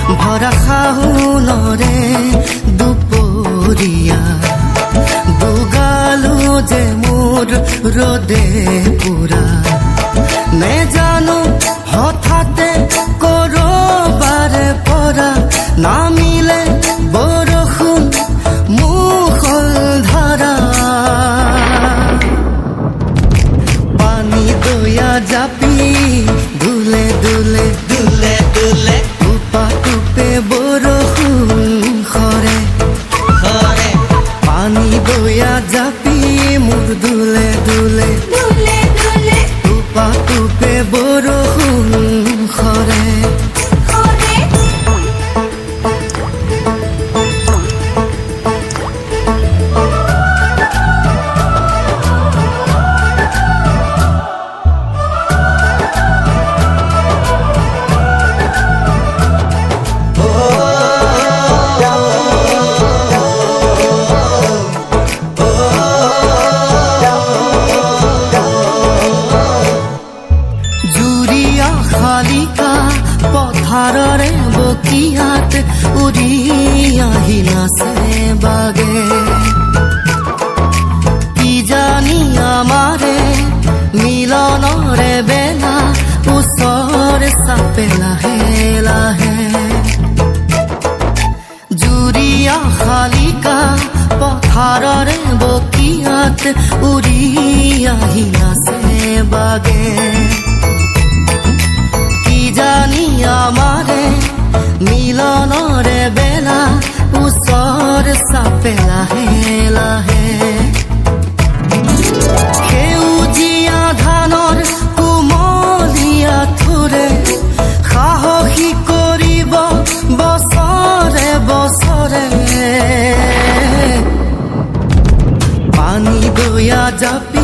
ভৰা শাওনৰে দুপৰীয়া দুগালো যে মোৰ ৰ'দে পুৰা নেজানো হঠাতে কৰবাৰে পৰা নামিলে বৰষুণ মুষল ধাৰা পানী দয়া জাপি দুলে দুলে দুলে দুলে টুপা টুপে বৰষুণ সৰে সৰে পানী দয়া জাপি মোৰ দুলে দুলে দুলে দুলে টুপা টুপে বৰষুণ সৰে সৰে জুৰিয়া শালিকা পথাৰৰে বকিয়াত উৰি আহি নাচে বাগে কি জানি আমাৰে মিলনৰে বেলা ওচৰ চাপে লাহে লাহে জুৰিয়া শালিকা পথাৰৰে বকিয়াত উৰি আহি নাচে বাগে কি জানি আমাৰে মিলনৰে বেলা ওচৰ চাপে লাহে লাহে সেউজীয়া ধানৰ কোমলীয়া থোৰে সাহসী কৰিব বছৰে বছৰে পানী দয়া জাপি